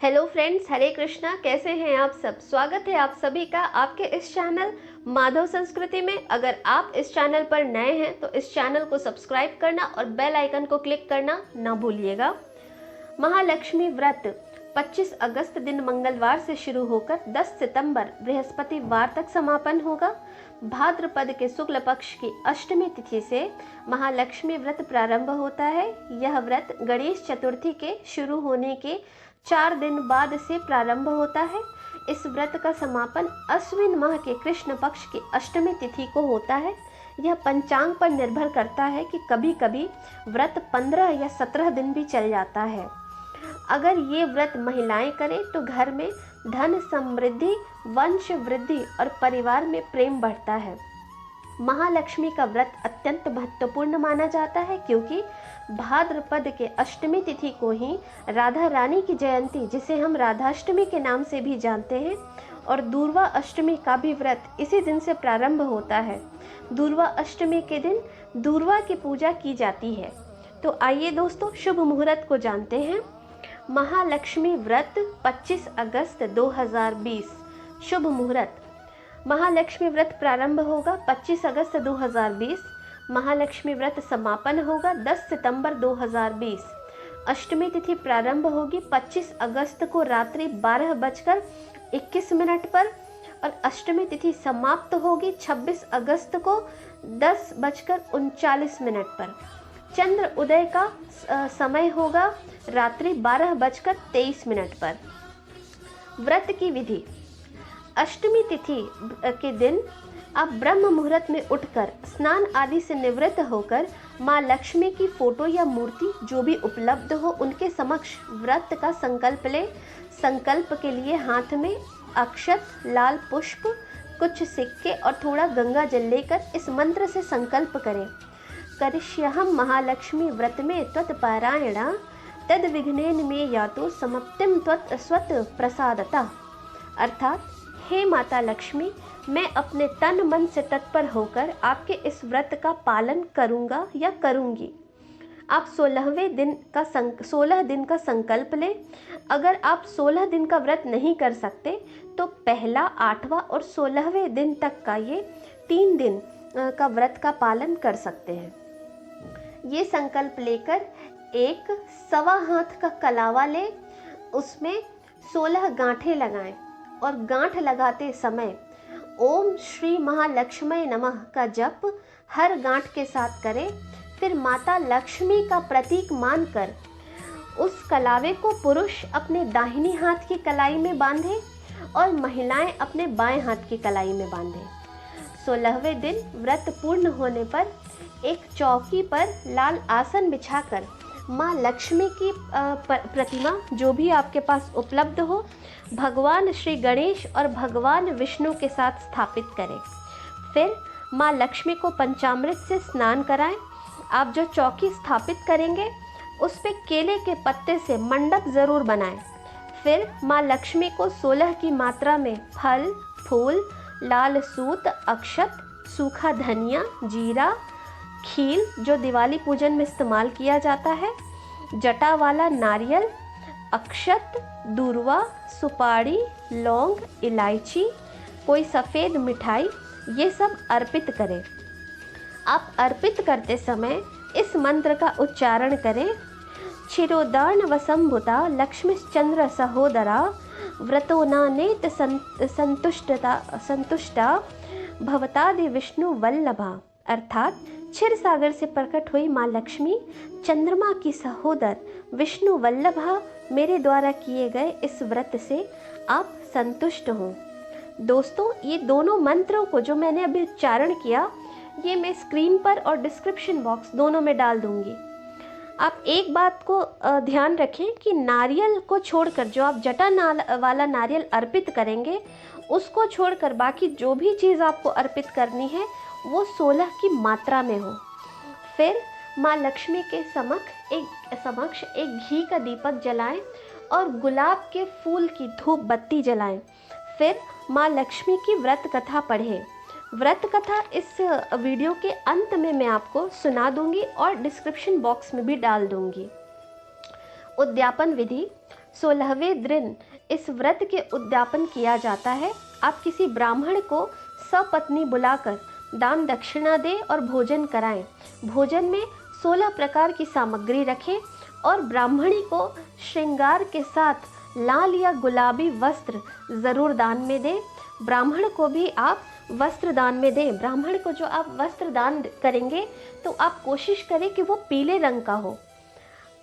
Hello friends, हरे कृष्णा। कैसे हैं आप सब? स्वागत है आप सभी का आपके इस चैनल माधव संस्कृति में। अगर आप इस चैनल पर नए हैं तो इस चैनल को सब्सक्राइब करना और बेल आइकन को क्लिक करना ना भूलिएगा। महालक्ष्मी व्रत 25 अगस्त दिन मंगलवार से शुरू होकर 10 सितंबर बृहस्पतिवार तक समापन होगा। भाद्रपद के शुक्ल पक्ष की अष्टमी तिथि से महालक्ष्मी व्रत प्रारंभ होता है। यह व्रत गणेश चतुर्थी के शुरू होने के 4 दिन बाद से प्रारंभ होता है। इस व्रत का समापन अश्विन माह के कृष्ण पक्ष की अष्टमी तिथि को होता है। यह पंचांग पर निर्भर करता है कि कभी कभी व्रत 15 या 17 दिन भी चल जाता है। अगर ये व्रत महिलाएं करें तो घर में धन समृद्धि, वंश वृद्धि और परिवार में प्रेम बढ़ता है। महालक्ष्मी का व्रत अत्यंत महत्वपूर्ण माना जाता है क्योंकि भाद्रपद के अष्टमी तिथि को ही राधा रानी की जयंती, जिसे हम राधाष्टमी के नाम से भी जानते हैं, और दूर्वा अष्टमी का भी व्रत इसी दिन से प्रारंभ होता है। दूर्वा अष्टमी के दिन दूर्वा की पूजा की जाती है। तो आइए दोस्तों, शुभ मुहूर्त को जानते हैं। महालक्ष्मी व्रत 25 अगस्त 2020 शुभ मुहूर्त। महालक्ष्मी व्रत प्रारंभ होगा 25 अगस्त 2020। महालक्ष्मी व्रत समापन होगा 10 सितंबर 2020। अष्टमी तिथि प्रारंभ होगी 25 अगस्त को रात्रि 12:21 पर और अष्टमी तिथि समाप्त होगी 26 अगस्त को 10:39 पर। चंद्र उदय का समय होगा रात्रि 12:23 पर। व्रत की विधि। अष्टमी तिथि के दिन आप ब्रह्म मुहूर्त में उठकर स्नान आदि से निवृत्त होकर माँ लक्ष्मी की फोटो या मूर्ति जो भी उपलब्ध हो उनके समक्ष व्रत का संकल्प ले। संकल्प के लिए हाथ में अक्षत, लाल पुष्प, कुछ सिक्के और थोड़ा गंगा जल लेकर इस मंत्र से संकल्प करें। करिष्यहं महालक्ष्मी व्रत में त्वत्पारायणा तद विघ्नेन में यातो समाप्तिम त्वत् स्वत प्रसादता। अर्थात, हे माता लक्ष्मी, मैं अपने तन मन से तत्पर होकर आपके इस व्रत का पालन करूंगा या करूंगी। आप 16 दिन का संकल्प लें। अगर आप 16 दिन का व्रत नहीं कर सकते तो पहला, 8वां और 16वें दिन तक का ये 3 दिन का व्रत का पालन कर सकते हैं। ये संकल्प लेकर एक 1.25 हाथ का कलावा लें, उसमें 16 गांठें लगाएं और गांठ लगाते समय ओम श्री महालक्ष्मी नमः का जप हर गांठ के साथ करें। फिर माता लक्ष्मी का प्रतीक मानकर उस कलावे को पुरुष अपने दाहिनी हाथ की कलाई में बांधे और महिलाएं अपने बाएं हाथ की कलाई में बांधें। 16वें दिन व्रत पूर्ण होने पर एक चौकी पर लाल आसन बिछाकर माँ लक्ष्मी की प्रतिमा जो भी आपके पास उपलब्ध हो भगवान श्री गणेश और भगवान विष्णु के साथ स्थापित करें। फिर माँ लक्ष्मी को पंचामृत से स्नान कराएं। आप जो चौकी स्थापित करेंगे उस पे केले के पत्ते से मंडप ज़रूर बनाएं। फिर माँ लक्ष्मी को 16 की मात्रा में फल, फूल, लाल सूत, अक्षत, सूखा धनिया, जीरा, खील जो दिवाली पूजन में इस्तेमाल किया जाता है, जटा वाला नारियल, अक्षत, दूर्वा, सुपारी, लौंग, इलायची, कोई सफ़ेद मिठाई, ये सब अर्पित करें। आप अर्पित करते समय इस मंत्र का उच्चारण करें। क्षीरोदार्ण वसंभुता लक्ष्मीश्चंद्र सहोदरा व्रतो नानेत संतुष्टा भवतादि विष्णु वल्लभा। अर्थात, क्षीर सागर से प्रकट हुई माँ लक्ष्मी, चंद्रमा की सहोदर विष्णु वल्लभा, मेरे द्वारा किए गए इस व्रत से आप संतुष्ट हों। दोस्तों, ये दोनों मंत्रों को जो मैंने अभी उच्चारण किया ये मैं स्क्रीन पर और डिस्क्रिप्शन बॉक्स दोनों में डाल दूंगी। आप एक बात को ध्यान रखें कि नारियल को छोड़कर जो आप जटा वाला नारियल अर्पित करेंगे उसको छोड़कर बाकी जो भी चीज़ आपको अर्पित करनी है वो 16 की मात्रा में हो। फिर माँ लक्ष्मी के समक्ष एक घी का दीपक जलाएं और गुलाब के फूल की धूप बत्ती जलाएं। फिर माँ लक्ष्मी की व्रत कथा पढ़ें। व्रत कथा इस वीडियो के अंत में मैं आपको सुना दूंगी और डिस्क्रिप्शन बॉक्स में भी डाल दूंगी। उद्यापन विधि। 16वें दिन इस व्रत के उद्यापन किया जाता है। आप किसी ब्राह्मण को सपत्नी बुलाकर दान दक्षिणा दें और भोजन कराएं। भोजन में 16 प्रकार की सामग्री रखें और ब्राह्मणी को श्रृंगार के साथ लाल या गुलाबी वस्त्र ज़रूर दान में दें। ब्राह्मण को भी आप वस्त्र दान में दें। ब्राह्मण को जो आप वस्त्र दान करेंगे तो आप कोशिश करें कि वो पीले रंग का हो।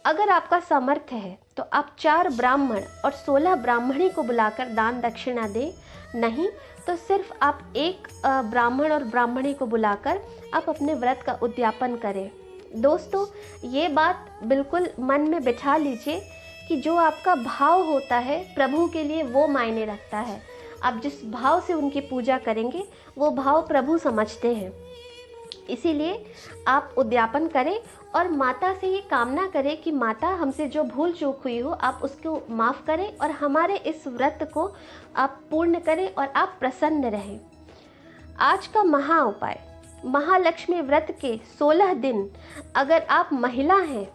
अगर आपका सामर्थ्य है तो आप 4 ब्राह्मण और 16 ब्राह्मणी को बुलाकर दान दक्षिणा दें। नहीं तो सिर्फ आप एक ब्राह्मण और ब्राह्मणी को बुलाकर आप अपने व्रत का उद्यापन करें। दोस्तों, ये बात बिल्कुल मन में बिठा लीजिए कि जो आपका भाव होता है प्रभु के लिए वो मायने रखता है। आप जिस भाव से उनकी पूजा करेंगे वो भाव प्रभु समझते हैं। इसीलिए आप उद्यापन करें और माता से ये कामना करें कि माता, हमसे जो भूल चूक हुई हो आप उसको माफ़ करें और हमारे इस व्रत को आप पूर्ण करें और आप प्रसन्न रहें। आज का महा उपाय, महालक्ष्मी व्रत के 16 दिन अगर आप महिला हैं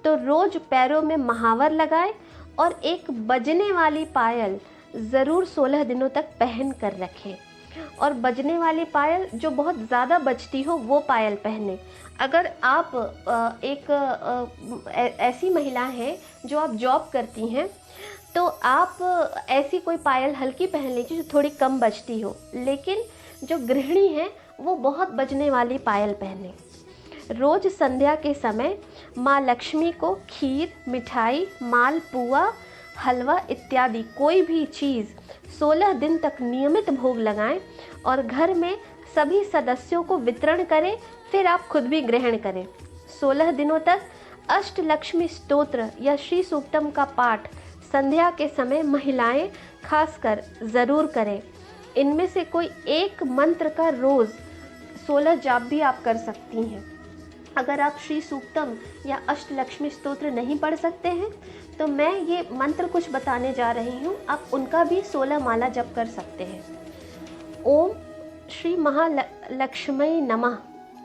तो रोज पैरों में महावर लगाएं और एक बजने वाली पायल ज़रूर 16 दिनों तक पहन कर रखें। और बजने वाली पायल जो बहुत ज़्यादा बजती हो वो पायल पहने। अगर आप ऐसी महिला हैं जो आप जॉब करती हैं तो आप ऐसी कोई पायल हल्की पहन लीजिए जो थोड़ी कम बजती हो, लेकिन जो गृहिणी हैं वो बहुत बजने वाली पायल पहने। रोज संध्या के समय माँ लक्ष्मी को खीर, मिठाई, मालपुआ, हलवा इत्यादि कोई भी चीज़ 16 दिन तक नियमित भोग लगाएं और घर में सभी सदस्यों को वितरण करें, फिर आप खुद भी ग्रहण करें। 16 दिनों तक अष्टलक्ष्मी स्तोत्र या श्री सूक्तम का पाठ संध्या के समय महिलाएं खासकर ज़रूर करें। इनमें से कोई एक मंत्र का रोज़ 16 जाप भी आप कर सकती हैं। अगर आप श्री सूक्तम या अष्टलक्ष्मी स्तोत्र नहीं पढ़ सकते हैं तो मैं ये मंत्र कुछ बताने जा रही हूँ, आप उनका भी 16 माला जप कर सकते हैं। ओम श्री महालक्ष्मी नमः,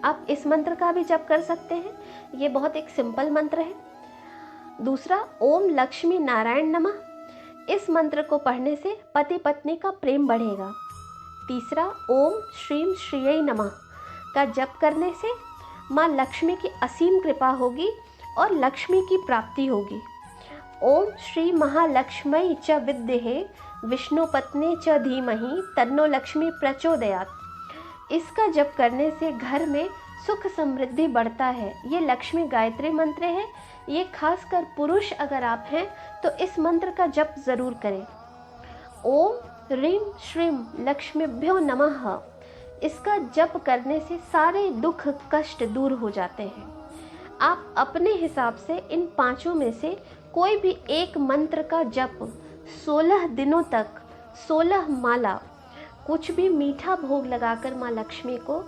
आप इस मंत्र का भी जप कर सकते हैं। ये बहुत एक सिंपल मंत्र है। दूसरा, ओम लक्ष्मी नारायण नमः, इस मंत्र को पढ़ने से पति पत्नी का प्रेम बढ़ेगा। तीसरा, ओम श्रीम श्रीयै नमः का जप करने से माँ लक्ष्मी की असीम कृपा होगी और लक्ष्मी की प्राप्ति होगी। ओम श्री महालक्ष्मी च विद्महे विष्णु पत्नी च धीमहि तन्नो लक्ष्मी प्रचोदयात्, इसका जप करने से घर में सुख समृद्धि बढ़ता है। ये लक्ष्मी गायत्री मंत्र है। ये खासकर पुरुष अगर आप हैं तो इस मंत्र का जप ज़रूर करें। ओम ह्रीं श्रीं लक्ष्मीभ्यो नमः, इसका जप करने से सारे दुख कष्ट दूर हो जाते हैं। आप अपने हिसाब से इन पांचों में से कोई भी एक मंत्र का जप 16 दिनों तक 16 माला कुछ भी मीठा भोग लगाकर माँ लक्ष्मी को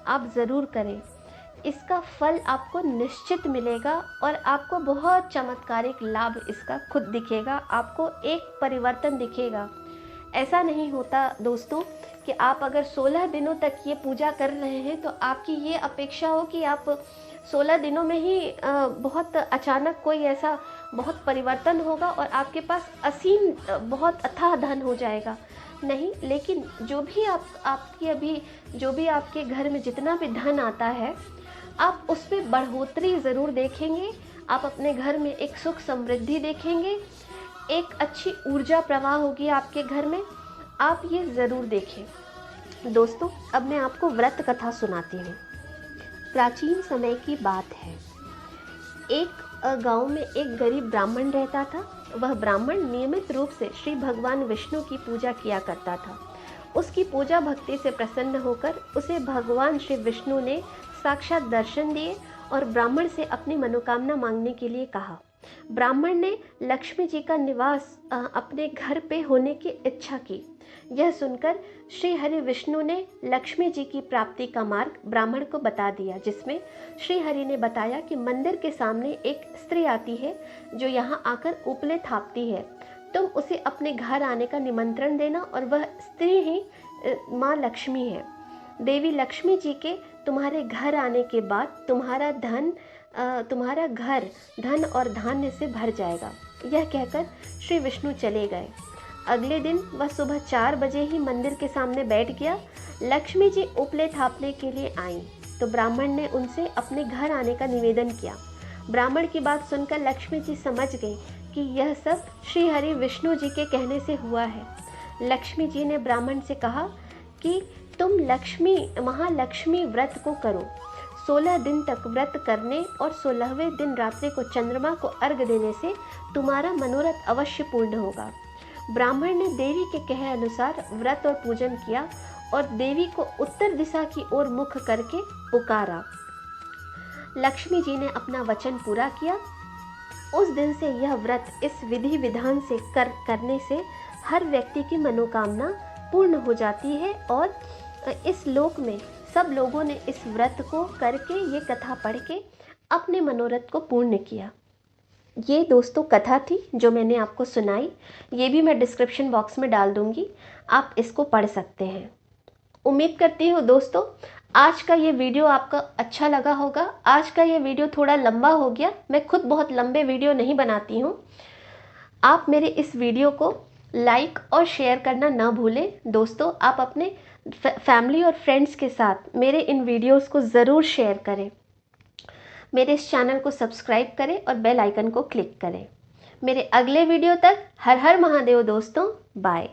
आप ज़रूर करें। इसका फल आपको निश्चित मिलेगा और आपको बहुत चमत्कारिक लाभ इसका खुद दिखेगा, आपको एक परिवर्तन दिखेगा। ऐसा नहीं होता दोस्तों कि आप अगर 16 दिनों तक ये पूजा कर रहे हैं तो आपकी ये अपेक्षा हो कि आप 16 दिनों में ही बहुत अचानक कोई ऐसा बहुत परिवर्तन होगा और आपके पास असीम बहुत अथाह धन हो जाएगा। नहीं, लेकिन जो भी आपके घर में जितना भी धन आता है आप उसमें बढ़ोतरी ज़रूर देखेंगे। आप अपने घर में एक सुख समृद्धि देखेंगे, एक अच्छी ऊर्जा प्रवाह होगी आपके घर में। आप ये ज़रूर देखें। दोस्तों, अब मैं आपको व्रत कथा सुनाती हूँ। प्राचीन समय की बात है। एक गांव में एक गरीब ब्राह्मण रहता था। वह ब्राह्मण नियमित रूप से श्री भगवान विष्णु की पूजा किया करता था। उसकी पूजा भक्ति से प्रसन्न होकर उसे भगवान श्री विष्णु ने साक्षात दर्शन दिए और ब्राह्मण से अपनी मनोकामना मांगने के लिए कहा। ब्राह्मण ने लक्ष्मी जी का निवास अपने घर पे होने की इच्छा की। यह सुनकर श्री हरि विष्णु ने लक्ष्मी जी की प्राप्ति का मार्ग ब्राह्मण को बता दिया, जिसमें श्री हरि ने बताया कि मंदिर के सामने एक स्त्री आती है जो यहाँ आकर उपले थापती है। तुम उसे अपने घर आने का निमंत्रण देना और वह स्त्री ही माँ लक्ष्मी है। देवी लक्ष्मी जी के तुम्हारे घर आने के बाद तुम्हारा धन तुम्हारा घर धन और धान्य से भर जाएगा। यह कहकर श्री विष्णु चले गए। अगले दिन वह सुबह 4 बजे ही मंदिर के सामने बैठ गया। लक्ष्मी जी उपले थापने के लिए आईं, तो ब्राह्मण ने उनसे अपने घर आने का निवेदन किया। ब्राह्मण की बात सुनकर लक्ष्मी जी समझ गई कि यह सब श्री हरि विष्णु जी के कहने से हुआ है। लक्ष्मी जी ने ब्राह्मण से कहा कि तुम महालक्ष्मी व्रत को करो। 16 दिन तक व्रत करने और 16वें दिन रात्रि को चंद्रमा को अर्घ देने से तुम्हारा मनोरथ अवश्य पूर्ण होगा। ब्राह्मण ने देवी के कहे अनुसार व्रत और पूजन किया और देवी को उत्तर दिशा की ओर मुख करके पुकारा। लक्ष्मी जी ने अपना वचन पूरा किया। उस दिन से यह व्रत इस विधि विधान से करने से हर व्यक्ति की मनोकामना पूर्ण हो जाती है और इस लोक में सब लोगों ने इस व्रत को करके, ये कथा पढ़ के अपने मनोरथ को पूर्ण किया। ये दोस्तों कथा थी जो मैंने आपको सुनाई। ये भी मैं डिस्क्रिप्शन बॉक्स में डाल दूँगी, आप इसको पढ़ सकते हैं। उम्मीद करती हूँ दोस्तों आज का ये वीडियो आपका अच्छा लगा होगा। आज का ये वीडियो थोड़ा लंबा हो गया, मैं खुद बहुत लंबे वीडियो नहीं बनाती हूँ। आप मेरे इस वीडियो को लाइक और शेयर करना ना भूलें। दोस्तों आप अपने फैमिली और फ्रेंड्स के साथ मेरे इन वीडियोस को ज़रूर शेयर करें। मेरे इस चैनल को सब्सक्राइब करें और बेल आइकन को क्लिक करें। मेरे अगले वीडियो तक हर हर महादेव दोस्तों, बाय।